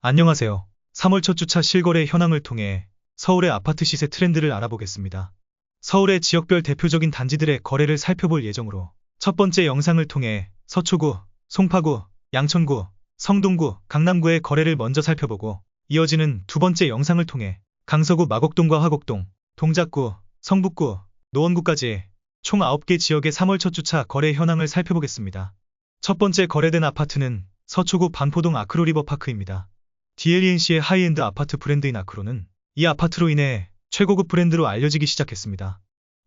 안녕하세요. 3월 첫 주차 실거래 현황을 통해 서울의 아파트 시세 트렌드를 알아보겠습니다. 서울의 지역별 대표적인 단지들의 거래를 살펴볼 예정으로 첫 번째 영상을 통해 서초구, 송파구, 양천구, 성동구, 강남구의 거래를 먼저 살펴보고 이어지는 두 번째 영상을 통해 강서구 마곡동과 화곡동, 동작구, 성북구, 노원구까지 총 9개 지역의 3월 첫 주차 거래 현황을 살펴보겠습니다. 첫 번째 거래된 아파트는 서초구 반포동 아크로리버파크입니다. DLENC의 하이엔드 아파트 브랜드인 아크로는 이 아파트로 인해 최고급 브랜드로 알려지기 시작했습니다.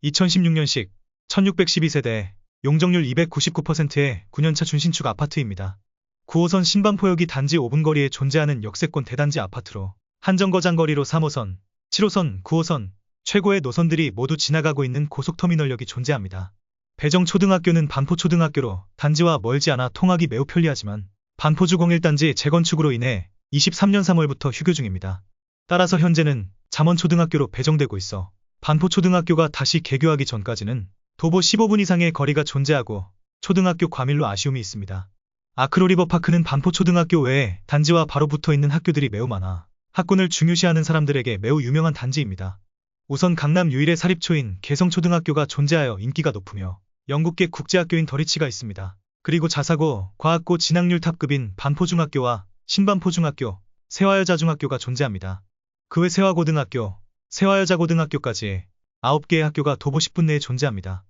2016년식 1612세대 용적률 299%의 9년차 준신축 아파트입니다. 9호선 신반포역이 단지 5분 거리에 존재하는 역세권 대단지 아파트로 한정거장 거리로 3호선, 7호선, 9호선 최고의 노선들이 모두 지나가고 있는 고속터미널역이 존재합니다. 배정초등학교는 반포초등학교로 단지와 멀지 않아 통학이 매우 편리하지만 반포주 01단지 재건축으로 인해 23년 3월부터 휴교 중입니다. 따라서 현재는 잠원초등학교로 배정되고 있어 반포초등학교가 다시 개교하기 전까지는 도보 15분 이상의 거리가 존재하고 초등학교 과밀로 아쉬움이 있습니다. 아크로리버파크는 반포초등학교 외에 단지와 바로 붙어있는 학교들이 매우 많아 학군을 중요시하는 사람들에게 매우 유명한 단지입니다. 우선 강남 유일의 사립초인 개성초등학교가 존재하여 인기가 높으며 영국계 국제학교인 더리치가 있습니다. 그리고 자사고, 과학고 진학률 탑급인 반포중학교와 신반포중학교, 세화여자중학교가 존재합니다. 그 외 세화고등학교, 세화여자고등학교까지 9개의 학교가 도보 10분 내에 존재합니다.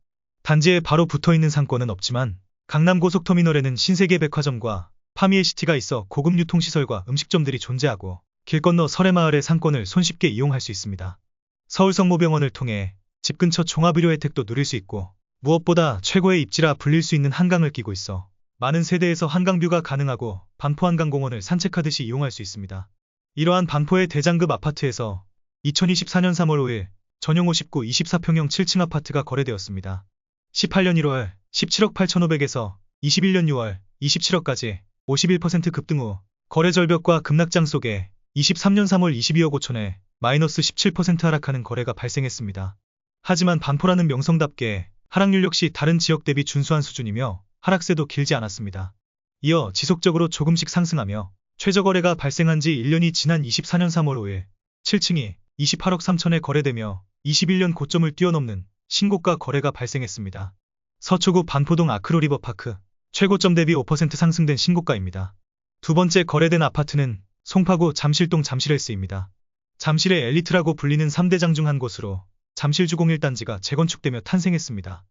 단지에 바로 붙어있는 상권은 없지만 강남고속터미널에는 신세계백화점과 파미에시티가 있어 고급 유통시설과 음식점들이 존재하고 길 건너 설해마을의 상권을 손쉽게 이용할 수 있습니다. 서울성모병원을 통해 집 근처 종합의료 혜택도 누릴 수 있고 무엇보다 최고의 입지라 불릴 수 있는 한강을 끼고 있어 많은 세대에서 한강뷰가 가능하고 반포한강공원을 산책하듯이 이용할 수 있습니다. 이러한 반포의 대장급 아파트에서 2024년 3월 5일 전용 59, 24평형 7층 아파트가 거래되었습니다. 18년 1월 17억 8,500에서 21년 6월 27억까지 51% 급등 후 거래 절벽과 급락장 속에 23년 3월 22억 5천에 마이너스 17% 하락하는 거래가 발생했습니다. 하지만 반포라는 명성답게 하락률 역시 다른 지역 대비 준수한 수준이며 하락세도 길지 않았습니다. 이어 지속적으로 조금씩 상승하며 최저 거래가 발생한 지 1년이 지난 24년 3월 5일 7층이 28억 3천에 거래되며 21년 고점을 뛰어넘는 신고가 거래가 발생했습니다. 서초구 반포동 아크로리버파크 최고점 대비 5% 상승된 신고가입니다. 두 번째 거래된 아파트는 송파구 잠실동 잠실헬스입니다. 잠실의 엘리트라고 불리는 3대장 중 한 곳으로 잠실주 01단지가 재건축되며 탄생했습니다.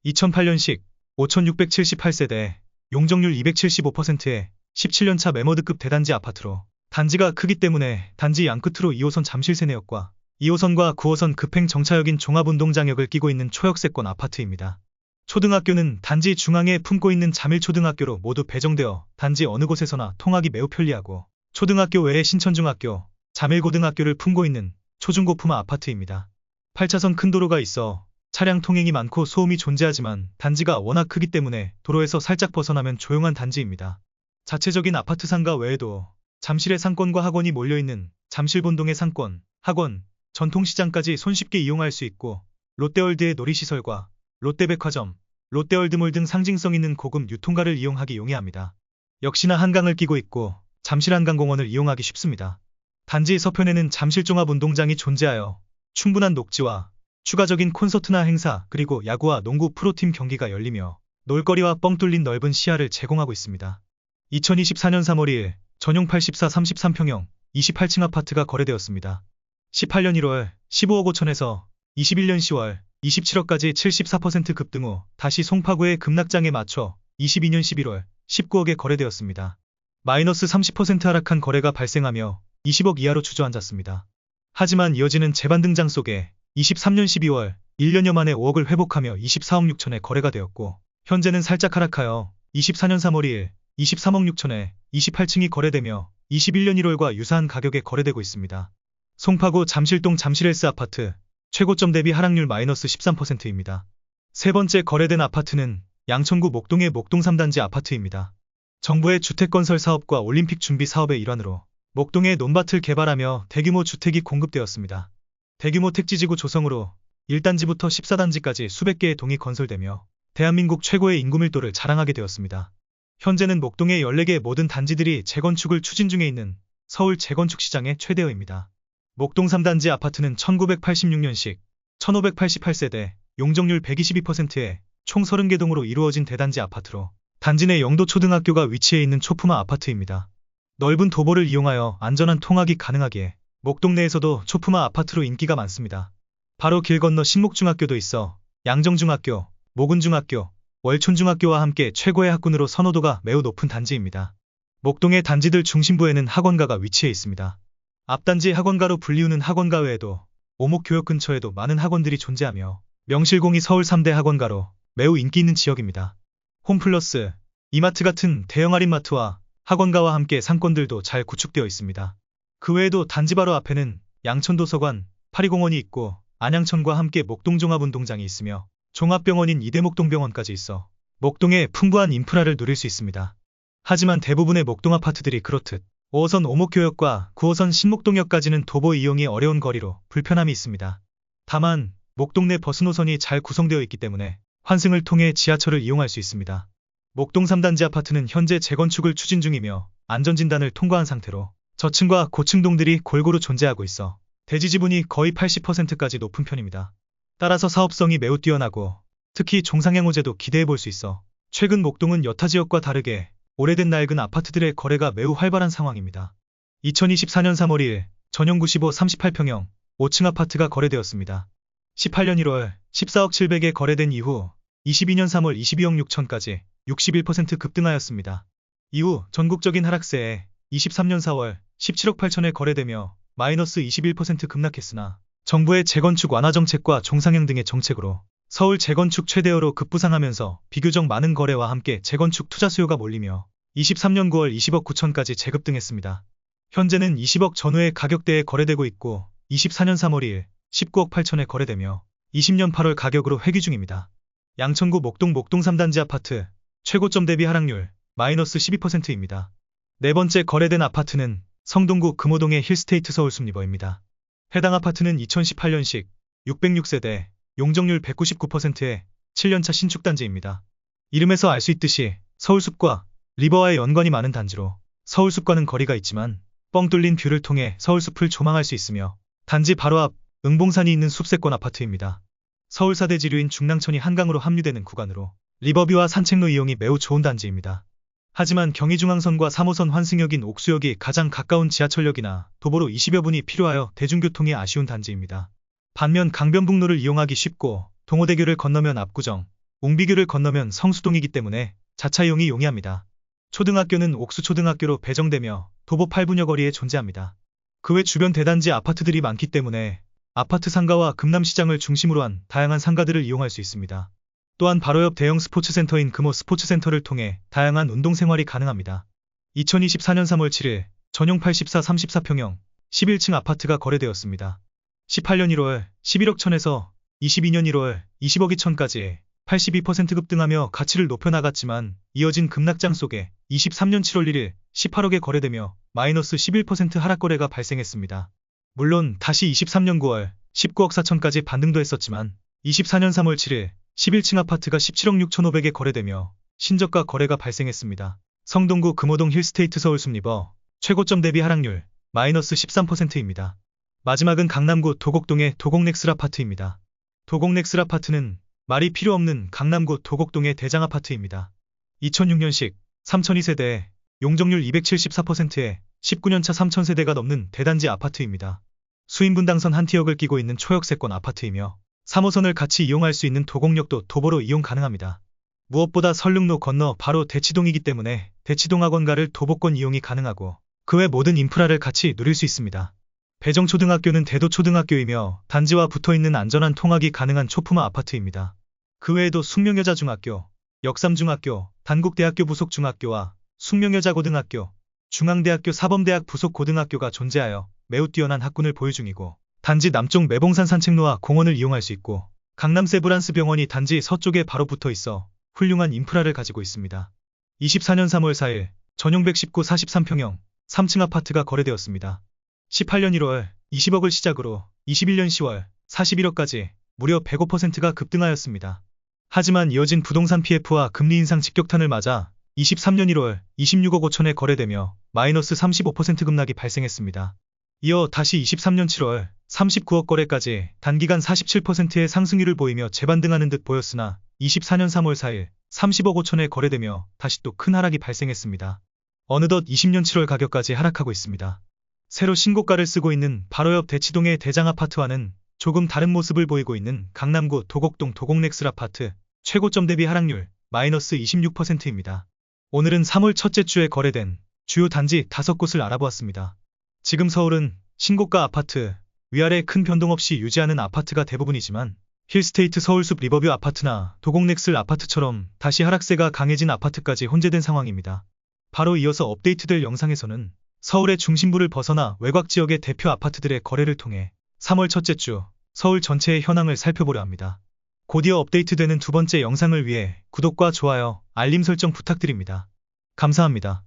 2008년식 5678세대 용적률 275%의 17년차 매머드급 대단지 아파트로 단지가 크기 때문에 단지 양끝으로 2호선 잠실세내역과 2호선과 9호선 급행 정차역인 종합운동장역을 끼고 있는 초역세권 아파트입니다. 초등학교는 단지 중앙에 품고 있는 잠일초등학교로 모두 배정되어 단지 어느 곳에서나 통학이 매우 편리하고 초등학교 외에 신천중학교, 잠일고등학교를 품고 있는 초중고품 아파트입니다. 8차선 큰 도로가 있어 차량 통행이 많고 소음이 존재하지만 단지가 워낙 크기 때문에 도로에서 살짝 벗어나면 조용한 단지입니다. 자체적인 아파트 상가 외에도 잠실의 상권과 학원이 몰려있는 잠실본동의 상권, 학원, 전통시장까지 손쉽게 이용할 수 있고 롯데월드의 놀이시설과 롯데백화점, 롯데월드몰 등 상징성 있는 고급 유통가를 이용하기 용이합니다. 역시나 한강을 끼고 있고 잠실한강공원을 이용하기 쉽습니다. 단지 서편에는 잠실종합운동장이 존재하여 충분한 녹지와 추가적인 콘서트나 행사 그리고 야구와 농구 프로팀 경기가 열리며 놀거리와 뻥 뚫린 넓은 시야를 제공하고 있습니다. 2024년 3월 2일 전용 84, 33평형 28층 아파트가 거래되었습니다. 18년 1월 15억 5천에서 21년 10월 27억까지 74% 급등 후 다시 송파구의 급락장에 맞춰 22년 11월 19억에 거래되었습니다. 마이너스 30% 하락한 거래가 발생하며 20억 이하로 주저앉았습니다. 하지만 이어지는 재반 등장 속에 23년 12월 1년여 만에 5억을 회복하며 24억 6천에 거래가 되었고 현재는 살짝 하락하여 24년 3월 2일 23억 6천에 28층이 거래되며 21년 1월과 유사한 가격에 거래되고 있습니다. 송파구 잠실동 잠실헬스 아파트 최고점 대비 하락률 마이너스 13%입니다. 세 번째 거래된 아파트는 양천구 목동의 목동 3단지 아파트입니다. 정부의 주택건설 사업과 올림픽 준비 사업의 일환으로 목동에 논밭을 개발하며 대규모 주택이 공급되었습니다. 대규모 택지지구 조성으로 1단지부터 14단지까지 수백 개의 동이 건설되며 대한민국 최고의 인구 밀도를 자랑하게 되었습니다. 현재는 목동의 14개 모든 단지들이 재건축을 추진 중에 있는 서울 재건축 시장의 최대어입니다. 목동 3단지 아파트는 1986년식 1588세대, 용적률 122%에 총 30개 동으로 이루어진 대단지 아파트로 단지 내 영도초등학교가 위치해 있는 초품화 아파트입니다. 넓은 도보를 이용하여 안전한 통학이 가능하기에 목동 내에서도 초품화 아파트로 인기가 많습니다. 바로 길 건너 신목중학교도 있어 양정중학교, 모근중학교, 월촌중학교와 함께 최고의 학군으로 선호도가 매우 높은 단지입니다. 목동의 단지들 중심부에는 학원가가 위치해 있습니다. 앞단지 학원가로 불리우는 학원가 외에도 오목교역 근처에도 많은 학원들이 존재하며 명실공히 서울 3대 학원가로 매우 인기 있는 지역입니다. 홈플러스, 이마트 같은 대형 할인마트와 학원가와 함께 상권들도 잘 구축되어 있습니다. 그 외에도 단지 바로 앞에는 양천도서관, 파리공원이 있고 안양천과 함께 목동종합운동장이 있으며 종합병원인 이대목동병원까지 있어 목동의 풍부한 인프라를 누릴 수 있습니다. 하지만 대부분의 목동 아파트들이 그렇듯 5호선 오목교역과 9호선 신목동역까지는 도보 이용이 어려운 거리로 불편함이 있습니다. 다만 목동 내 버스 노선이 잘 구성되어 있기 때문에 환승을 통해 지하철을 이용할 수 있습니다. 목동 3단지 아파트는 현재 재건축을 추진 중이며 안전진단을 통과한 상태로 저층과 고층동들이 골고루 존재하고 있어 대지 지분이 거의 80%까지 높은 편입니다. 따라서 사업성이 매우 뛰어나고 특히 종상향 호재도 기대해 볼 수 있어 최근 목동은 여타 지역과 다르게 오래된 낡은 아파트들의 거래가 매우 활발한 상황입니다. 2024년 3월 2일 전용 95 38평형 5층 아파트가 거래되었습니다. 18년 1월 14억 700에 거래된 이후 22년 3월 22억 6천까지 61% 급등하였습니다. 이후 전국적인 하락세에 23년 4월 17억 8천에 거래되며 마이너스 21% 급락했으나 정부의 재건축 완화 정책과 종상향 등의 정책으로 서울 재건축 최대어로 급부상하면서 비교적 많은 거래와 함께 재건축 투자 수요가 몰리며 23년 9월 20억 9천까지 재급등했습니다. 현재는 20억 전후의 가격대에 거래되고 있고 24년 3월 2일 19억 8천에 거래되며 20년 8월 가격으로 회귀 중입니다. 양천구 목동 3단지 아파트 최고점 대비 하락률 마이너스 12%입니다. 네 번째 거래된 아파트는 성동구 금호동의 힐스테이트 서울숲리버입니다. 해당 아파트는 2018년식 606세대, 용적률 199%의 7년차 신축단지입니다. 이름에서 알 수 있듯이 서울숲과 리버와의 연관이 많은 단지로 서울숲과는 거리가 있지만 뻥 뚫린 뷰를 통해 서울숲을 조망할 수 있으며 단지 바로 앞 응봉산이 있는 숲세권 아파트입니다. 서울 4대 지류인 중랑천이 한강으로 합류되는 구간으로 리버뷰와 산책로 이용이 매우 좋은 단지입니다. 하지만 경의중앙선과 3호선 환승역인 옥수역이 가장 가까운 지하철역이나 도보로 20여 분이 필요하여 대중교통이 아쉬운 단지입니다. 반면 강변북로를 이용하기 쉽고 동호대교를 건너면 압구정, 웅비교를 건너면 성수동이기 때문에 자차 이용이 용이합니다. 초등학교는 옥수초등학교로 배정되며 도보 8분여 거리에 존재합니다. 그 외 주변 대단지 아파트들이 많기 때문에 아파트 상가와 금남시장을 중심으로 한 다양한 상가들을 이용할 수 있습니다. 또한 바로 옆 대형 스포츠센터인 금호 스포츠센터를 통해 다양한 운동생활이 가능합니다. 2024년 3월 7일 전용 84 34평형 11층 아파트가 거래되었습니다. 18년 1월 11억 천에서 22년 1월 20억 2천까지 82% 급등하며 가치를 높여나갔지만 이어진 급락장 속에 23년 7월 1일 18억에 거래되며 마이너스 11% 하락 거래가 발생했습니다. 물론 다시 23년 9월 19억 4천까지 반등도 했었지만 24년 3월 7일 11층 아파트가 17억 6천5백에 거래되며 신저가 거래가 발생했습니다. 성동구 금호동 힐스테이트 서울숲리버 최고점 대비 하락률 마이너스 13%입니다. 마지막은 강남구 도곡동의 도곡넥슬 아파트입니다. 도곡넥슬 아파트는 말이 필요 없는 강남구 도곡동의 대장 아파트입니다. 2006년식 3002세대, 용적률 274%에 19년차 3000세대가 넘는 대단지 아파트입니다. 수인분당선 한 티역을 끼고 있는 초역세권 아파트이며 3호선을 같이 이용할 수 있는 도곡역도 도보로 이용 가능합니다. 무엇보다 설릉로 건너 바로 대치동이기 때문에 대치동 학원가를 도보권 이용이 가능하고 그 외 모든 인프라를 같이 누릴 수 있습니다. 배정초등학교는 대도초등학교이며 단지와 붙어있는 안전한 통학이 가능한 초품화 아파트입니다. 그 외에도 숙명여자중학교, 역삼중학교, 단국대학교 부속중학교와 숙명여자고등학교, 중앙대학교 사범대학 부속고등학교가 존재하여 매우 뛰어난 학군을 보유 중이고 단지 남쪽 매봉산 산책로와 공원을 이용할 수 있고 강남 세브란스 병원이 단지 서쪽에 바로 붙어 있어 훌륭한 인프라를 가지고 있습니다. 24년 3월 4일 전용 119 43평형 3층 아파트가 거래되었습니다. 18년 1월 20억을 시작으로 21년 10월 41억까지 무려 105%가 급등하였습니다. 하지만 이어진 부동산 PF와 금리 인상 직격탄을 맞아 23년 1월 26억 5천에 거래되며 마이너스 35% 급락이 발생했습니다. 이어 다시 23년 7월 39억 거래까지 단기간 47%의 상승률을 보이며 재반등하는 듯 보였으나 24년 3월 4일 30억 5천에 거래되며 다시 또 큰 하락이 발생했습니다. 어느덧 20년 7월 가격까지 하락하고 있습니다. 새로 신고가를 쓰고 있는 바로 옆 대치동의 대장아파트와는 조금 다른 모습을 보이고 있는 강남구 도곡동 도곡넥슬 아파트 최고점 대비 하락률 마이너스 26%입니다. 오늘은 3월 첫째 주에 거래된 주요 단지 5곳을 알아보았습니다. 지금 서울은 신고가 아파트, 위아래 큰 변동 없이 유지하는 아파트가 대부분이지만 힐스테이트 서울숲 리버뷰 아파트나 도곡넥슬 아파트처럼 다시 하락세가 강해진 아파트까지 혼재된 상황입니다. 바로 이어서 업데이트될 영상에서는 서울의 중심부를 벗어나 외곽 지역의 대표 아파트들의 거래를 통해 3월 첫째 주 서울 전체의 현황을 살펴보려 합니다. 곧이어 업데이트되는 두 번째 영상을 위해 구독과 좋아요, 알림 설정 부탁드립니다. 감사합니다.